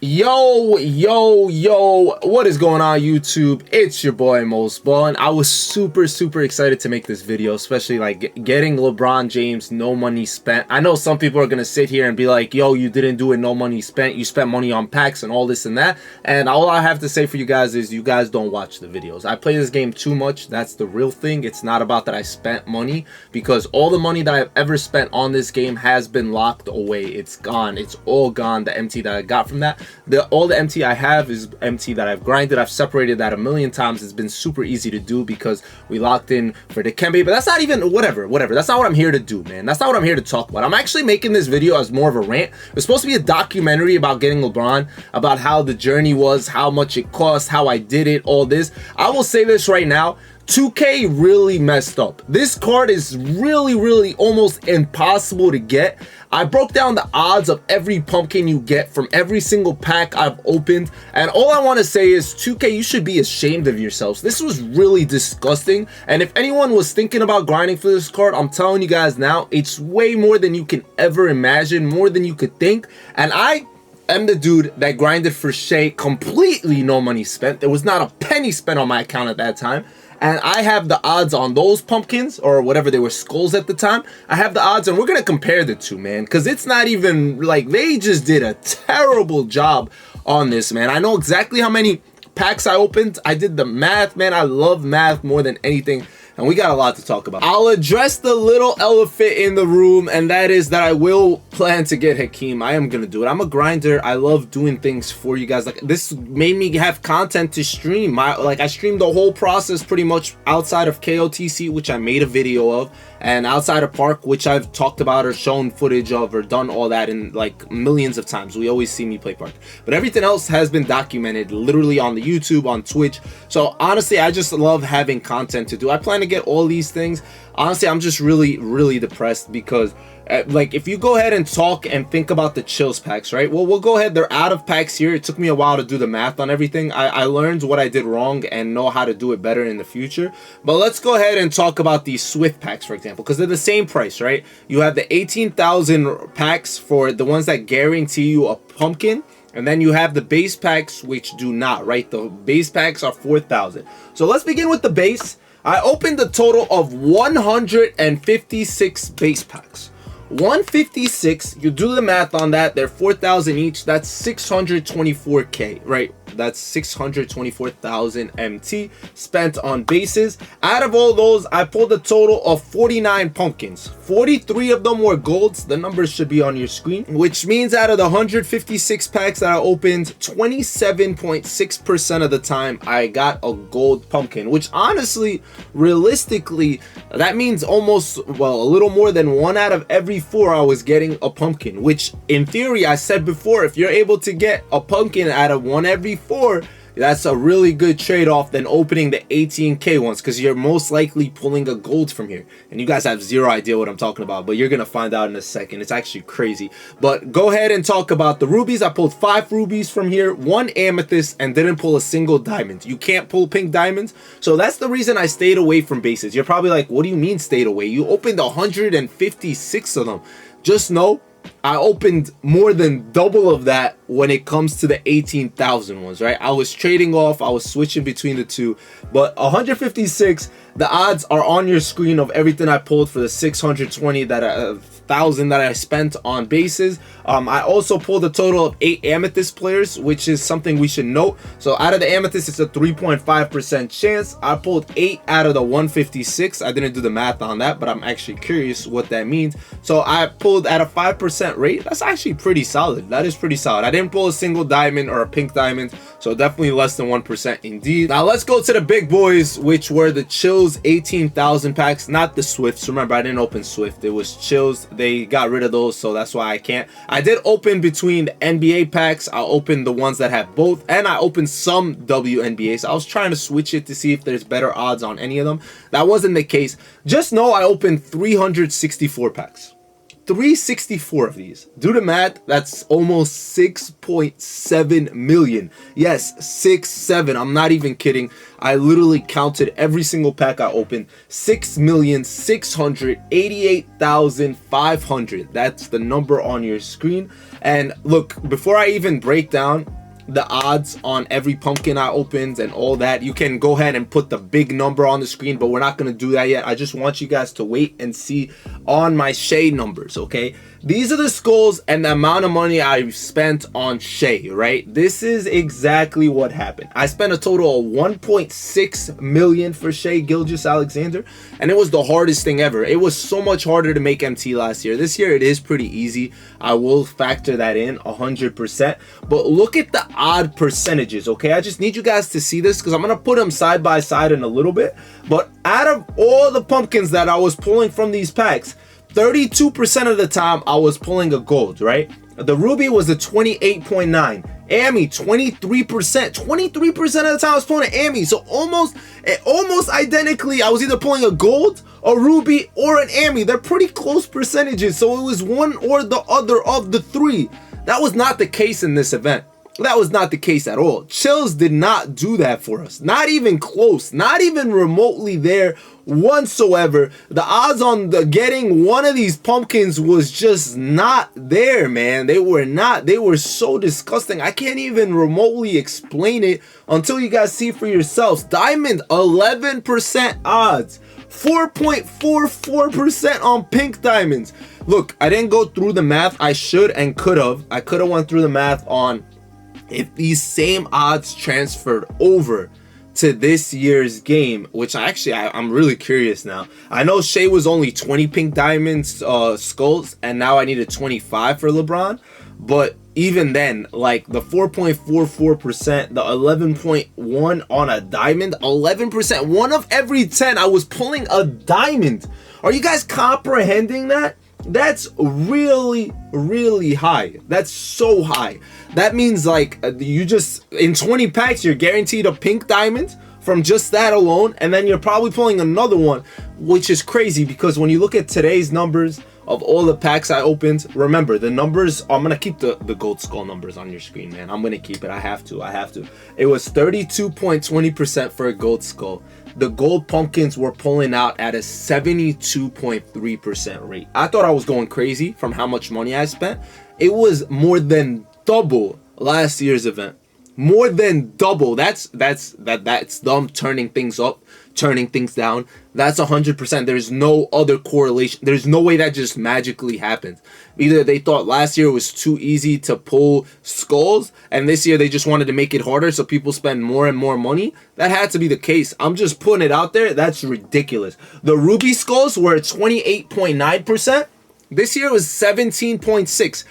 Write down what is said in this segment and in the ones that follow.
Yo, what is going on, YouTube? It's your boy Mosballin. I was super excited to make this video, especially like getting LeBron James no money spent. I know some people are gonna sit here and be like, yo, you didn't do it no money spent, you spent money on packs and all this and that. And all I have to say for you guys is you guys don't watch the videos. I play this game too much. That's the real thing. It's not about that I spent money, because all the money that I've ever spent on this game has been locked away. It's gone. It's all gone. The MT that I got from that, all the MT I have is MT that I've grinded. I've separated that a million times. It's been super easy to do because we locked in for the Kembe, but that's not even whatever. That's not what I'm here to do, man. That's not what I'm here to talk about. I'm actually making this video as more of a rant. It's supposed to be a documentary about getting LeBron, about how the journey was, how much it cost, how I did it, all this. I will say this right now. 2K really messed up. This card is really almost impossible to get. I broke down the odds of every pumpkin you get from every single pack I've opened, and all I want to say is 2K, you should be ashamed of yourselves. This was really disgusting, and if anyone was thinking about grinding for this card, I'm telling you guys now, it's way more than you can ever imagine, more than you could think. And I am the dude that grinded for Shea completely no money spent. There was not a penny spent on my account at that time. And I have the odds on those pumpkins, or whatever they were, skulls at the time. I have the odds, and we're gonna compare the two, man, because it's not even like, they just did a terrible job on this, man. I know exactly how many packs I opened. I did the math, man. I love math more than anything, and we got a lot to talk about. I'll address the little elephant in the room, and that is that I will plan to get Hakeem. I am gonna do it. I'm a grinder. I love doing things for you guys. Like, this made me have content to stream. I streamed the whole process pretty much outside of KOTC, which I made a video of, and outside of Park, which I've talked about or shown footage of or done all that in like millions of times. We always see me play Park, but everything else has been documented literally on the YouTube, on Twitch. So honestly, I just love having content to do. I plan to get all these things. Honestly, I'm just really depressed because like, if you go ahead and talk and think about the chills packs, right? Well, we'll go ahead. They're out of packs here. It took me a while to do the math on everything. I learned what I did wrong and know how to do it better in the future. But let's go ahead and talk about these Swift packs, for example, because they're the same price, right? You have the 18,000 packs for the ones that guarantee you a pumpkin, and then you have the base packs, which do not, right? The base packs are 4,000. So let's begin with the base. I opened a total of 156 base packs. 156, you do the math on that, they're 4,000 each. That's 624k, right? That's 624,000 MT spent on bases. Out of all those, I pulled a total of 49 pumpkins. 43 of them were golds. The numbers should be on your screen, which means out of the 156 packs that I opened, 27.6% of the time I got a gold pumpkin, which honestly, realistically, that means almost, well, a little more than 1 out of every 4 I was getting a pumpkin, which in theory, I said before, if you're able to get a pumpkin out of 1 every 4, that's a really good trade-off than opening the 18k ones, because you're most likely pulling a gold from here, and you guys have zero idea what I'm talking about, but you're gonna find out in a second. It's actually crazy. But go ahead and talk about the rubies. I pulled 5 rubies from here, 1 amethyst, and didn't pull a single diamond. You can't pull pink diamonds, so that's the reason I stayed away from bases. You're probably like, what do you mean stayed away? You opened 156 of them. Just know I opened more than double of that when it comes to the 18,000 ones, right? I was trading off, I was switching between the two, but 156, the odds are on your screen of everything I pulled for the 620 that 1,000 that I spent on bases. I also pulled a total of 8 amethyst players, which is something we should note. So out of the amethyst, it's a 3.5% chance. I pulled 8 out of the 156. I didn't do the math on that, but I'm actually curious what that means. So I pulled at a 5% rate. That's actually pretty solid. That is pretty solid. I didn't pull a single diamond or a pink diamond, so definitely less than 1% indeed. Now let's go to the big boys, which were the chills 18,000 packs, not the Swifts. Remember, I didn't open Swift. It was chills. They got rid of those, so that's why I can't. I did open between the NBA packs. I opened the ones that have both, and I opened some WNBAs. I was trying to switch it to see if there's better odds on any of them. That wasn't the case. Just know I opened 364 packs. 364 of these. Do the math, that's almost 6.7 million. Yes, 6.7. I'm not even kidding. I literally counted every single pack I opened. 6,688,500. That's the number on your screen. And look, before I even break down the odds on every pumpkin I opened and all that, you can go ahead and put the big number on the screen, but we're not going to do that yet. I just want you guys to wait and see on my Shea numbers, okay? These are the skulls and the amount of money I spent on Shea, right? This is exactly what happened. I spent a total of 1.6 million for Shea Gilgeous-Alexander, and it was the hardest thing ever. It was so much harder to make MT last year. This year it is pretty easy. I will factor that in 100%, but look at the odd percentages, okay? I just need you guys to see this because I'm gonna put them side by side in a little bit. But out of all the pumpkins that I was pulling from these packs, 32% of the time I was pulling a gold, right? The ruby was a 28.9. Ami, 23%. 23% of the time I was pulling an Ami. So almost identically, I was either pulling a gold, a ruby, or an Ami. They're pretty close percentages. So it was one or the other of the three. That was not the case in this event. That was not the case at all. Chills did not do that for us. Not even close. Not even remotely there whatsoever. The odds on getting one of these pumpkins was just not there, man. They were not. They were so disgusting. I can't even remotely explain it until you guys see for yourselves. Diamond, 11% odds. 4.44% on pink diamonds. Look, I didn't go through the math. I should and could have. I could have went through the math on if these same odds transferred over to this year's game, which I'm really curious now. I know Shea was only 20 pink diamonds skulls, and now I needed 25 for LeBron. But even then, like the 4.44%, the 11.1 on a diamond, 11%, 1 of every 10, I was pulling a diamond. Are you guys comprehending that? That's really, really high. That's so high. That means like you just, in 20 packs, you're guaranteed a pink diamond from just that alone. And then you're probably pulling another one, which is crazy because when you look at today's numbers of all the packs I opened, remember the numbers, I'm going to keep the gold skull numbers on your screen, man. I'm going to keep it. I have to. It was 32.20% for a gold skull. The gold pumpkins were pulling out at a 72.3% rate. I thought I was going crazy from how much money I spent. It was more than double last year's event. More than double. That's them turning things up, turning things down. That's 100%. There's no other correlation. There's no way that just magically happened. Either they thought last year was too easy to pull skulls, and this year they just wanted to make it harder so people spend more and more money. That had to be the case. I'm just putting it out there. That's ridiculous. The ruby skulls were at 28.9%. This year was 17.6%.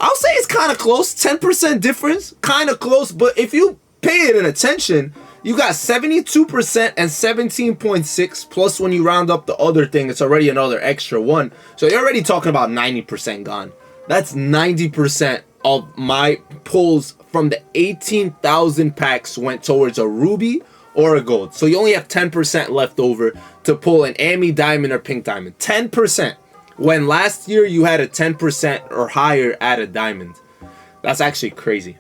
I'll say it's kind of close, 10% difference, kind of close, but if you pay it an attention, you got 72% and 17.6, plus when you round up the other thing, it's already another extra one. So you're already talking about 90% gone. That's 90% of my pulls from the 18,000 packs went towards a ruby or a gold. So you only have 10% left over to pull an Ami diamond or pink diamond. 10%. When last year you had a 10% or higher at a diamond. That's actually crazy.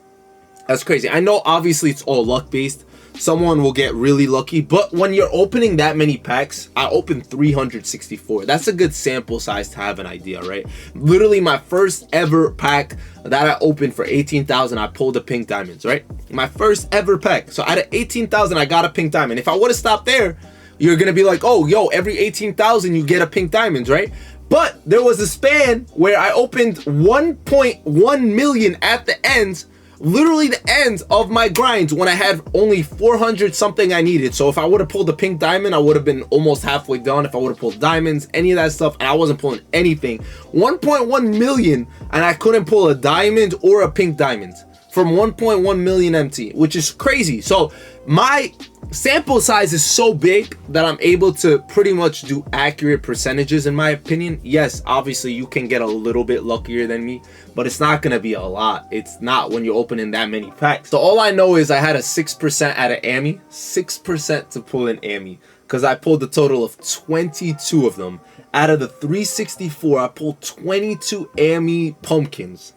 That's crazy. I know obviously it's all luck based. Someone will get really lucky, but when you're opening that many packs, I opened 364. That's a good sample size to have an idea, right? Literally my first ever pack that I opened for 18,000, I pulled the pink diamonds, right? My first ever pack. So out of 18,000, I got a pink diamond. If I would have stopped there, you're going to be like, oh, yo, every 18,000 you get a pink diamonds, right? But there was a span where I opened 1.1 million at the ends, literally the ends of my grinds when I had only 400 something I needed. So if I would have pulled a pink diamond, I would have been almost halfway done. If I would have pulled diamonds, any of that stuff, and I wasn't pulling anything. 1.1 million, and I couldn't pull a diamond or a pink diamond from 1.1 million MT, which is crazy. So my sample size is so big that I'm able to pretty much do accurate percentages in my opinion. Yes, obviously you can get a little bit luckier than me, but it's not gonna be a lot. It's not when you're opening that many packs. So all I know is I had a 6% at an Ami, 6% to pull an Ami, because I pulled a total of 22 of them out of the 364, I pulled 22 Ami pumpkins.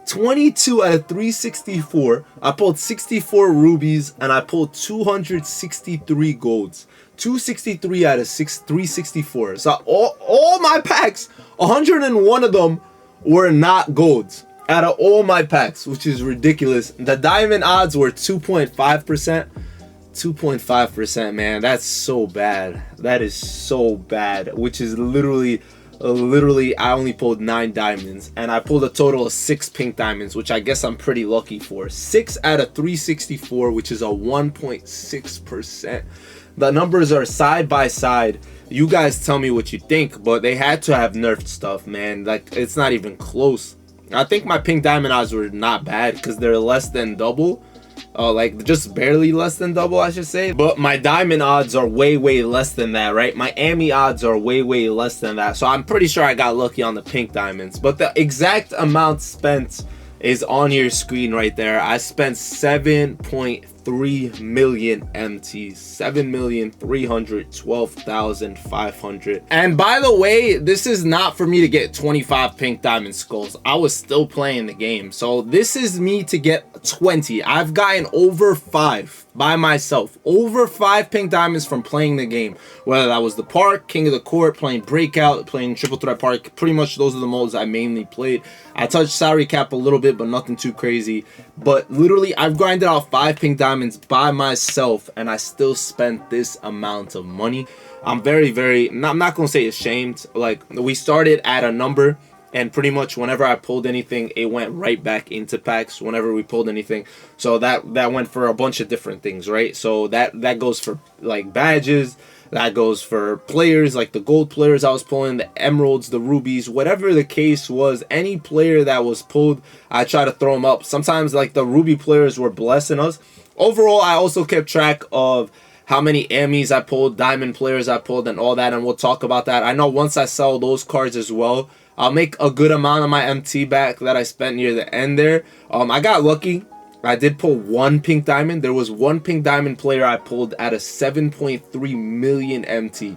22 out of 364. I pulled 64 rubies and I pulled 263 golds. 263 out of 364. So all my packs, 101 of them were not golds out of all my packs, which is ridiculous. The diamond odds were 2.5%. 2.5%, man. That's so bad. That is so bad. Which is literally I only pulled 9 diamonds and I pulled a total of 6 pink diamonds, which I guess I'm pretty lucky for. 6 out of 364, which is a 1.6%. The numbers are side by side. You guys tell me what you think, but they had to have nerfed stuff, man. Like, it's not even close. I think my pink diamond odds were not bad because they're less than double. Like just barely less than double, I should say. But my diamond odds are way less than that, right? My Ami odds are way less than that. So I'm pretty sure I got lucky on the pink diamonds. But the exact amount spent is on your screen right there. I spent 7.3 million MT, 7,312,500. And by the way, this is not for me to get 25 pink diamond skulls. I was still playing the game. So this is me to get 20. I've gotten over 5 by myself. Over 5 pink diamonds from playing the game. Whether that was the park, king of the court, playing breakout, playing triple threat park. Pretty much those are the modes I mainly played. I touched salary cap a little bit, but nothing too crazy. But literally, I've grinded out 5 pink diamonds by myself, and I still spent this amount of money. I'm very, I'm not gonna say ashamed. Like, we started at a number, and pretty much whenever I pulled anything, it went right back into packs whenever we pulled anything. So that went for a bunch of different things, right? So that goes for like badges, that goes for players, like the gold players I was pulling, the emeralds, the rubies, whatever the case was. Any player that was pulled, I try to throw them up. Sometimes like the ruby players were blessing us. Overall, I also kept track of how many Amis I pulled, diamond players I pulled, and all that, and we'll talk about that. I know once I sell those cards as well, I'll make a good amount of my MT back that I spent near the end there. I got lucky. I did pull 1 pink diamond. There was 1 pink diamond player I pulled at a 7.3 million MT.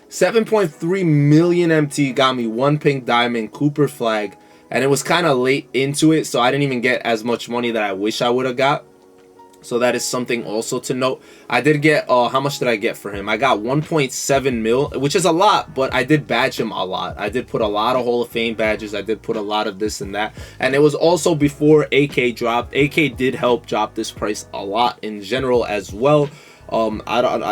7.3 million MT got me 1 pink diamond Cooper flag, and it was kind of late into it, so I didn't even get as much money that I wish I would have got. So that is something also to note. I did get, how much did I get for him? I got 1.7 mil, which is a lot, but I did badge him a lot. I did put a lot of Hall of Fame badges. I did put a lot of this and that. And it was also before AK dropped. AK did help drop this price a lot in general as well.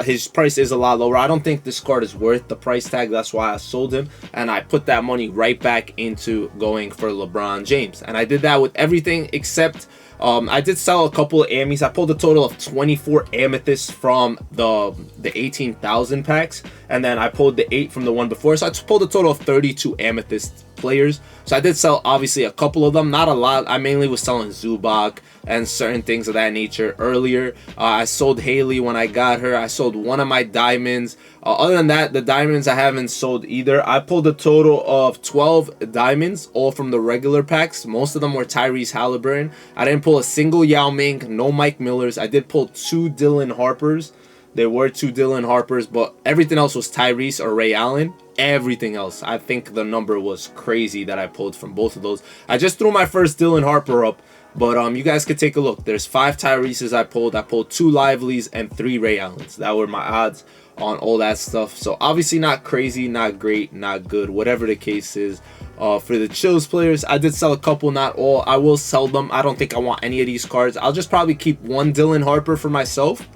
His price is a lot lower. I don't think this card is worth the price tag. That's why I sold him, and I put that money right back into going for LeBron James. And I did that with everything except I did sell a couple of Amis. I pulled a total of 24 amethysts from the 18,000 packs, and then I pulled the 8 from the one before. So I pulled a total of 32 amethyst players. So I did sell obviously a couple of them, not a lot. I mainly was selling Zubac and certain things of that nature earlier. I sold Haley when I got her. I sold one of my diamonds. Other than that, the diamonds I haven't sold either. I pulled a total of 12 diamonds, all from the regular packs. Most of them were Tyrese Halliburton. I didn't pull a single Yao Ming, no Mike Millers. I did pull 2 Dylan Harpers. There were 2 Dylan Harpers, but everything else was Tyrese or Ray Allen. Everything else, I think the number was crazy that I pulled from both of those. I just threw my first Dylan Harper up, but you guys could take a look. There's 5 Tyreses I pulled. I pulled 2 Livelies and 3 Ray Allens. That were my odds on all that stuff. So obviously not crazy, not great, not good, whatever the case is. For the Chills players, I did sell a couple, not all. I will sell them. I don't think I want any of these cards. I'll just probably keep 1 Dylan Harper for myself,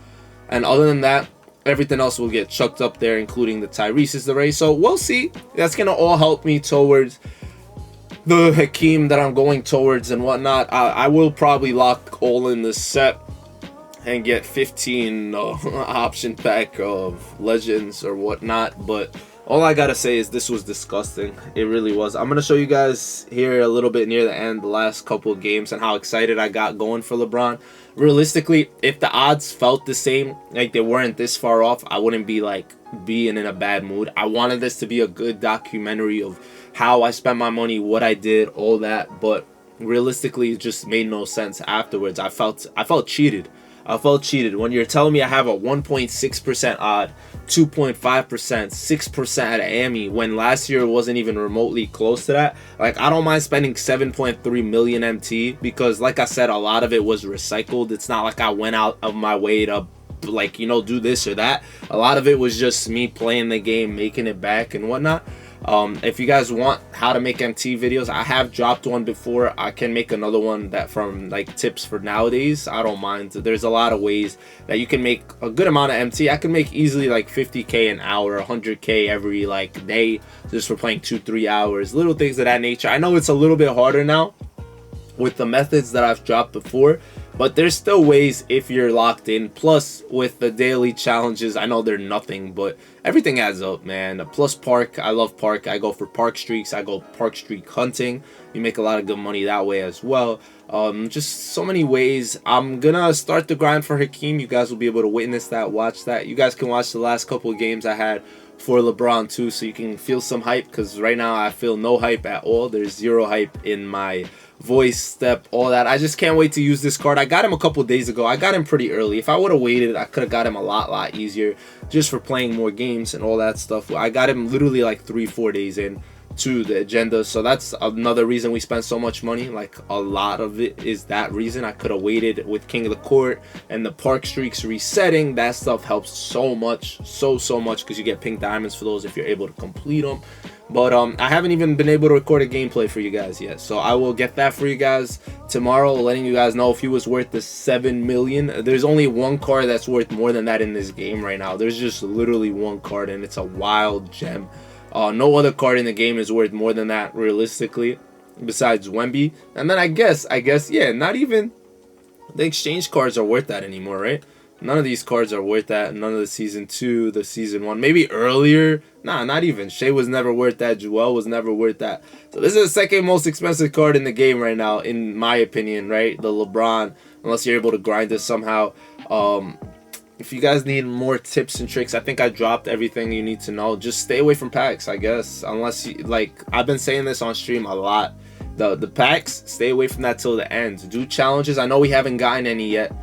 and other than that, everything else will get chucked up there, including the Tyrese's, the Ray. So we'll see. That's gonna all help me towards the Hakeem that I'm going towards and whatnot. I will probably lock all in this set and get 15 option pack of legends or whatnot, but all I gotta say is this was disgusting. It really was. I'm gonna show you guys here a little bit near the end, the last couple of games, and how excited I got going for LeBron. Realistically, if the odds felt the same, like they weren't this far off, I wouldn't be like being in a bad mood. I wanted this to be a good documentary of how I spent my money, what I did, all that, but realistically it just made no sense afterwards. I felt cheated. I felt cheated. When you're telling me I have a 1.6% odd, 2.5%, 6% at AMI, when last year it wasn't even remotely close to that. Like, I don't mind spending 7.3 million MT because, like I said, a lot of it was recycled. It's not like I went out of my way to, like, you know, do this or that. A lot of it was just me playing the game, making it back and whatnot. If you guys want how to make MT videos, I have dropped one before. I can make another one that from like tips for nowadays. I don't mind. There's a lot of ways that you can make a good amount of MT. I can make easily like 50k an hour, 100k every like day just for playing 2-3 hours, little things of that nature. I know it's a little bit harder now with the methods that I've dropped before, but there's still ways if you're locked in. Plus with the daily challenges, I know they're nothing, but everything adds up, man. Plus park, I love park. I go for park streaks. I go park streak hunting. You make a lot of good money that way as well. Just so many ways. I'm gonna start the grind for Hakeem. You guys will be able to witness that, watch that. You guys can watch the last couple of games I had for Lebron too, so you can feel some hype, because right now I feel no hype at all. There's zero hype in my voice, step, all that. I just can't wait to use this card. I got him a couple days ago. I got him pretty early. If I would have waited, I could have got him a lot easier just for playing more games and all that stuff. I got him literally like 3-4 days in to the agenda, so that's another reason we spent so much money. Like, a lot of it is that reason. I could have waited with King of the Court and the park streaks resetting. That stuff helps so much, so much, because you get pink diamonds for those if you're able to complete them. But I haven't even been able to record a gameplay for you guys yet, so I will get that for you guys tomorrow, letting you guys know if he was worth the 7 million. There's only one card that's worth more than that in this game right now. There's just literally one card, and it's a wild gem. No other card in the game is worth more than that realistically, besides Wemby. And then I guess, yeah, not even the exchange cards are worth that anymore, right? None of these cards are worth that. None of the season 2, the season 1, maybe earlier. Nah, not even. Shea was never worth that. Joel was never worth that. So this is the second most expensive card in the game right now, in my opinion, right? The Lebron, unless you're able to grind this somehow. If you guys need more tips and tricks, I think I dropped everything you need to know. Just stay away from packs, I guess. Unless you, like, I've been saying this on stream a lot. The packs, stay away from that till the end. Do challenges. I know we haven't gotten any yet.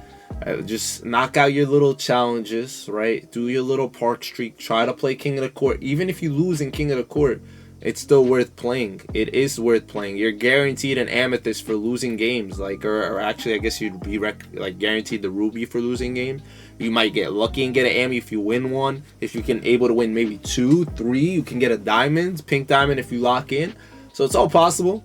Just knock out your little challenges, right? Do your little park streak. Try to play King of the Court. Even if you lose in King of the Court, it's still worth playing. It is worth playing. You're guaranteed an amethyst for losing games, like, or actually I guess you'd be like guaranteed the ruby for losing games. You might get lucky and get an Ami if you win one. If you can able to win maybe 2, 3, you can get a diamond, pink diamond if you lock in. So it's all possible.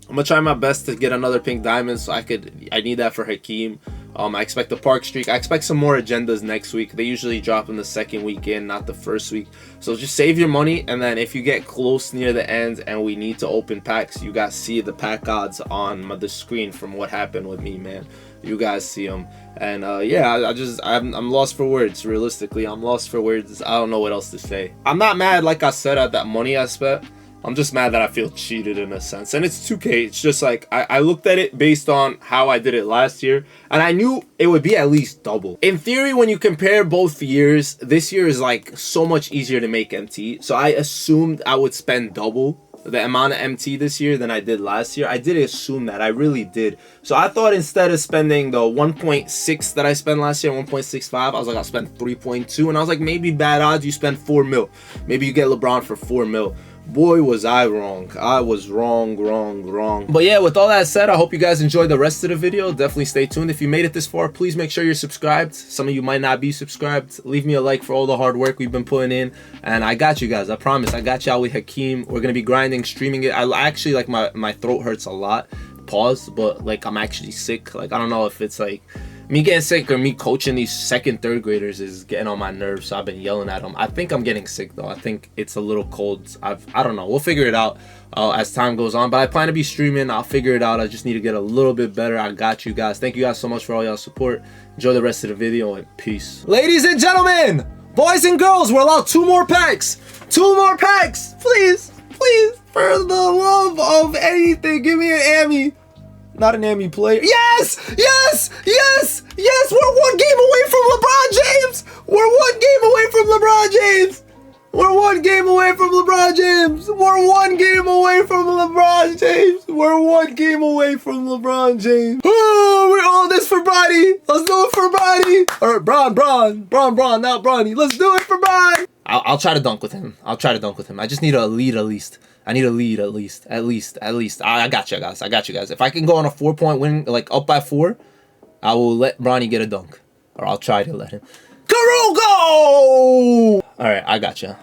I'm gonna try my best to get another pink diamond, so I need that for Hakeem. I expect the park streak. I expect some more agendas next week. They usually drop in the second weekend, not the first week. So just save your money, and then if you get close near the end and we need to open packs, you guys see the pack odds on the screen from what happened with me, man. You guys see them. And yeah, I'm lost for words. Realistically, I'm lost for words. I don't know what else to say. I'm not mad, like I said, at that money I spent. I'm just mad that I feel cheated in a sense. And it's 2K. It's just like, I looked at it based on how I did it last year, and I knew it would be at least double. In theory, when you compare both years, this year is like so much easier to make MT. So I assumed I would spend double the amount of MT this year than I did last year. I did assume that. I really did. So I thought instead of spending the 1.6 that I spent last year, 1.65, I was like, I'll spend 3.2. And I was like, maybe bad odds, you spend 4 mil. Maybe you get LeBron for 4 mil. Boy, was I wrong. I was wrong. But yeah, with all that said, I hope you guys enjoyed the rest of the video. Definitely stay tuned. If you made it this far, please make sure you're subscribed. Some of you might not be subscribed. Leave me a like for all the hard work we've been putting in. And I got you guys. I promise. I got y'all with Hakeem. We're going to be grinding, streaming it. I actually, like, my throat hurts a lot. Pause. But, like, I'm actually sick. Like, I don't know if it's, like, me getting sick or me coaching these 2nd, 3rd graders is getting on my nerves, so I've been yelling at them. I think I'm getting sick though. I think it's a little cold. I don't know. We'll figure it out as time goes on, but I plan to be streaming. I'll figure it out. I just need to get a little bit better. I got you guys. Thank you guys so much for all y'all support. Enjoy the rest of the video, and peace. Ladies and gentlemen, boys and girls, we're allowed 2 more packs. 2 more packs. Please, for the love of anything, give me an Ami. Not an Ami player. Yes! We're 1 game away from LeBron James! We're 1 game away from LeBron James! We're 1 game away from LeBron James! We're 1 game away from LeBron James! We're 1 game away from LeBron James! Oh, we're all this for body! Bronny. Let's do it for Bronny. Or Bron, not Bronny. Let's do it for Bron. I'll try to dunk with him. I just need a lead at least. I need a lead at least. I got you guys. If I can go on a 4-point win, like up by 4, I will let Bronny get a dunk. Or I'll try to let him. Karugo! Alright, I got you.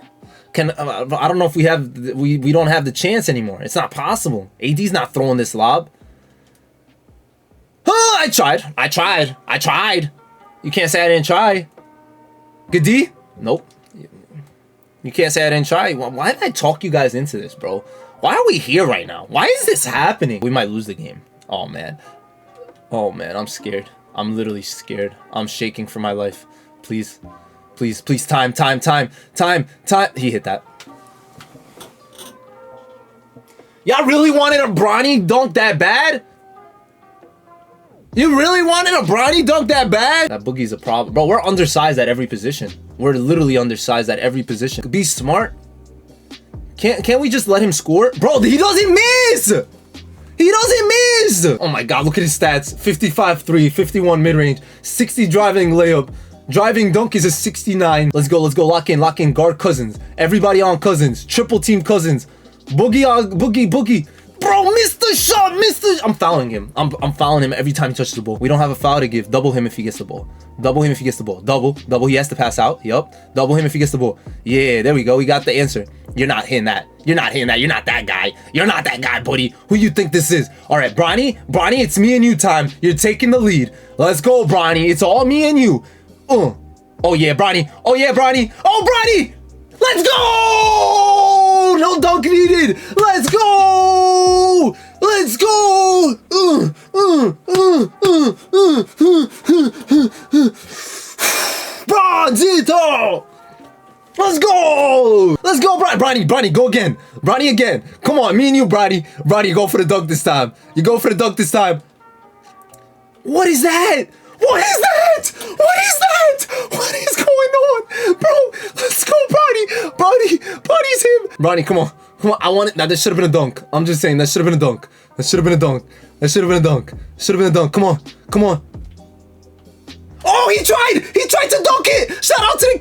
I don't know if we don't have the chance anymore. It's not possible. AD's not throwing this lob. I tried. You can't say I didn't try. Good D? Nope. You can't say I didn't try. Why did I talk you guys into this, bro? Why are we here right now? Why is this happening? We might lose the game. Oh, man. I'm scared. I'm literally scared. I'm shaking for my life. Please. Time. He hit that. Y'all really wanted a Bronny dunk that bad? You really wanted a Bronny dunk that bad? That boogie's a problem. Bro, we're undersized at every position. We're literally undersized at every position. Be smart. Can't we just let him score? Bro, he doesn't miss! Oh my god, look at his stats. 55 3, 51 mid-range, 60 driving layup. Driving dunk is a 69. Let's go. Lock in. Guard Cousins. Everybody on Cousins. Triple team Cousins. Boogie on Boogie. Bro, missed the shot. I'm fouling him. I'm fouling him every time he touches the ball. We don't have a foul to give. Double him if he gets the ball. Double. He has to pass out. Yup. Double him if he gets the ball. Yeah, there we go. We got the answer. You're not hitting that. You're not that guy. You're not that guy, buddy. Who you think this is? All right, Bronny, it's me and you time. You're taking the lead. Let's go, Bronny. It's all me and you. Oh yeah, Bronny. Oh, Bronny. Let's go. No dunk needed. Let's go. Bronzito. Let's go, Bronny, go again. Bronny again. Come on, me and you, Bronny. Bronny, go for the dunk this time. What is that? What is going on? Bro, let's go, Bronny. Bronny's him. Bronny, come on. I want it. Now, that should have been a dunk. I'm just saying, that should have been a dunk. Come on. Oh, he tried to dunk it. Shout out to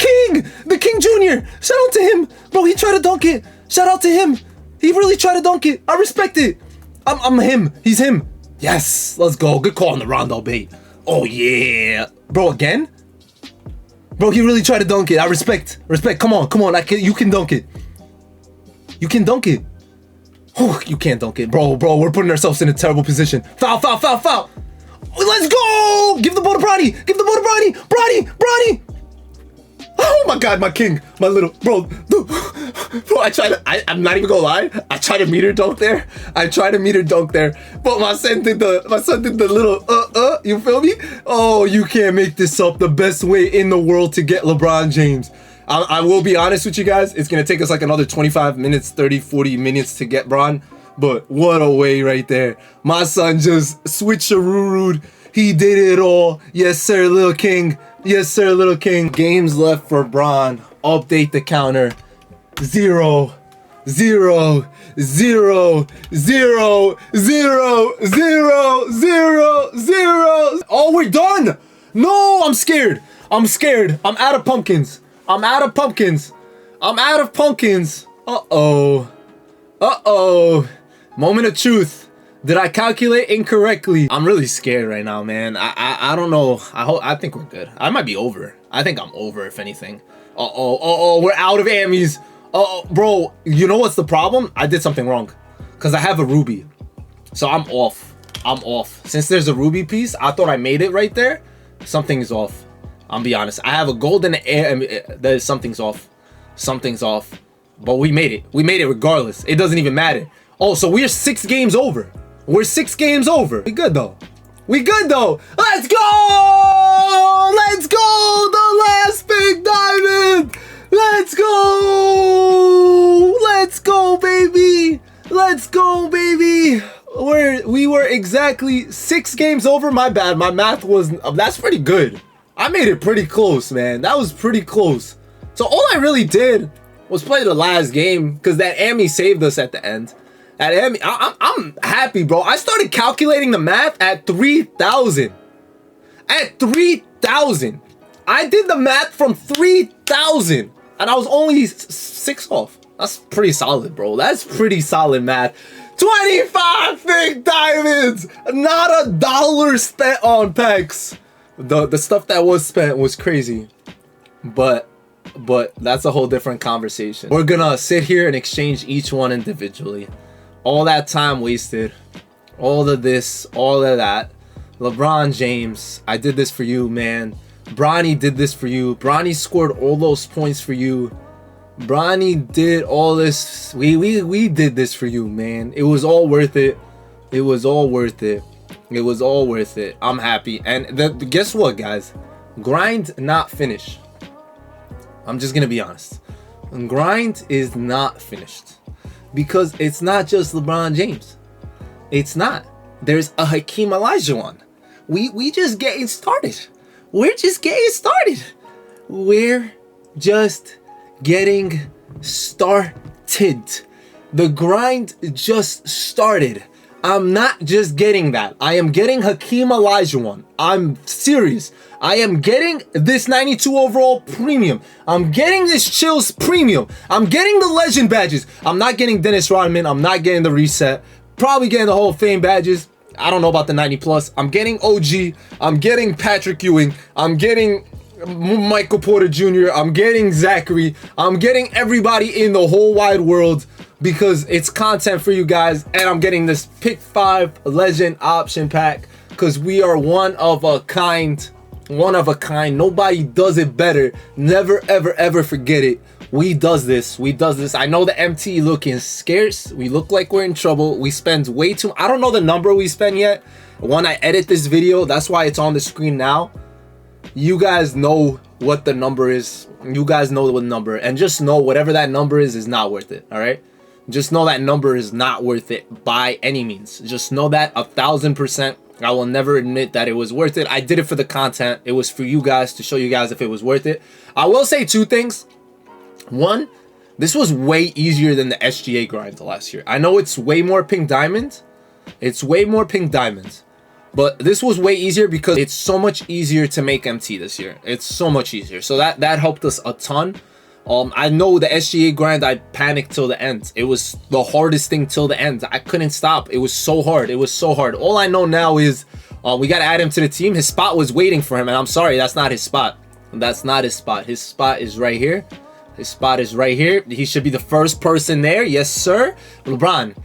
the King Jr. Shout out to him. Bro, he tried to dunk it. Shout out to him. He really tried to dunk it. I respect it. I'm him. He's him. Yes, let's go. Good call on the Rondo bait. Oh, yeah. Bro, again? Bro, he really tried to dunk it. I respect. Come on. You can dunk it. Oh, you can't dunk it. Bro, we're putting ourselves in a terrible position. Foul. Let's go. Give the ball to Bronny. Bronny. Oh, my God, my king. My little... Bro, I'm not even gonna lie. I tried to meter dunk there. But my son did the little you feel me? Oh, you can't make this up. The best way in the world to get LeBron James. I will be honest with you guys. It's gonna take us like another 25 minutes, 30, 40 minutes to get Bron. But what a way right there. My son just switcherooed. He did it all. Yes, sir, little king. Games left for Bron. Update the counter. 0. Oh, we're done. No, I'm scared. I'm out of pumpkins. Uh-oh. Moment of truth. Did I calculate incorrectly? I'm really scared right now, man. I don't know. I think we're good. I might be over. I think I'm over, if anything. We're out of ammies. Bro, you know what's the problem? I did something wrong. Because I have a ruby. So I'm off. Since there's a ruby piece, I thought I made it right there. Something's off. I'll be honest. I have a golden something's off. But we made it. We made it regardless. It doesn't even matter. Oh, so we're 6 games over. We good though. Let's go! The last big diamond! Let's go, baby! We were exactly 6 games over. My bad. My math was... That's pretty good. I made it pretty close, man. That was pretty close. So all I really did was play the last game because that Amy saved us at the end. I'm happy, bro. I started calculating the math at 3,000. At 3,000. I did the math from 3,000. And I was only 6 off. That's pretty solid, bro. That's pretty solid math. 25 big diamonds. Not $1 spent on packs. The stuff that was spent was crazy. But that's a whole different conversation. We're gonna sit here and exchange each one individually. All that time wasted. All of this, all of that. LeBron James, I did this for you, man. Bronny did this for you. Bronny scored all those points for you. Bronny did all this. We did this for you, man. It was all worth it. It was all worth it. It was all worth it. I'm happy. And guess what, guys? Grind not finished. I'm just gonna be honest. Grind is not finished. Because it's not just LeBron James. It's not. There's a Hakeem Olajuwon. We just getting started. We're just getting started. We're just getting started. The grind just started. I'm not just getting that. I am getting Hakeem Olajuwon. I'm serious. I am getting this 92 overall premium. I'm getting this Chills premium. I'm getting the legend badges. I'm not getting Dennis Rodman. I'm not getting the reset. Probably getting the Hall of Fame badges. I don't know about the 90 plus. I'm getting OG. I'm getting Patrick Ewing. I'm getting Michael Porter Jr. I'm getting Zachary. I'm getting everybody in the whole wide world because it's content for you guys. And I'm getting this pick 5 legend option pack because we are one of a kind. One of a kind. Nobody does it better. Never, ever, ever forget it. We does this. We does this. I know the MT looking scarce. We look like we're in trouble. We spend way too. I don't know the number we spend yet. When I edit this video, that's why it's on the screen now. You guys know what the number is. You guys know what number. And just know whatever that number is not worth it. All right. Just know that number is not worth it by any means. Just know that 1,000%. I will never admit that it was worth it. I did it for the content. It was for you guys to show you guys if it was worth it. I will say 2 things. One, this was way easier than the SGA grind last year. I know it's way more pink diamonds. It's way more pink diamonds. But this was way easier because it's so much easier to make MT this year. It's so much easier. So that helped us a ton. I know the SGA grind, I panicked till the end. It was the hardest thing till the end. I couldn't stop. It was so hard. It was so hard. All I know now is we got to add him to the team. His spot was waiting for him. And I'm sorry, that's not his spot. That's not his spot. His spot is right here. His spot is right here. He should be the first person there. Yes, sir. LeBron,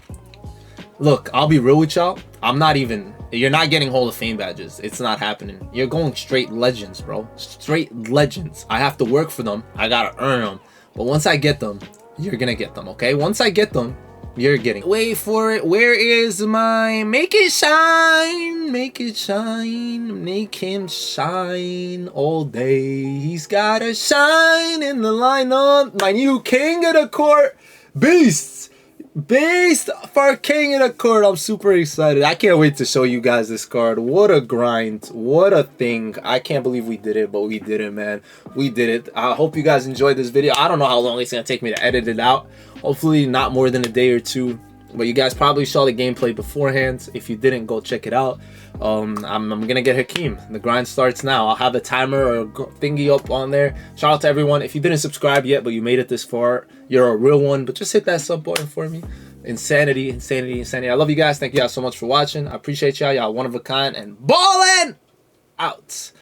look, I'll be real with y'all. I'm not even... You're not getting Hall of Fame badges. It's not happening. You're going straight legends, bro. Straight legends. I have to work for them. I gotta earn them. But once I get them, you're gonna get them, okay? Once I get them, you're getting... Wait for it. Where is my... Make it shine. Make it shine. Make him shine all day. He's gotta shine in the lineup. My new king of the court. Beasts. Beast for king of the court. I'm super excited. I can't wait to show you guys this card. What a grind. What a thing. I can't believe we did it, but we did it, man. We did it. I hope you guys enjoyed this video. I don't know how long it's going to take me to edit it out. Hopefully not more than a day or 2. But you guys probably saw the gameplay beforehand. If you didn't, go check it out. I'm gonna get Hakeem. The grind starts now. I'll have a timer or a thingy up on there. Shout out to everyone. If you didn't subscribe yet, but you made it this far, you're a real one. But just hit that sub button for me. Insanity, insanity, insanity. I love you guys. Thank you guys so much for watching. I appreciate y'all. Y'all one of a kind. And ballin' out.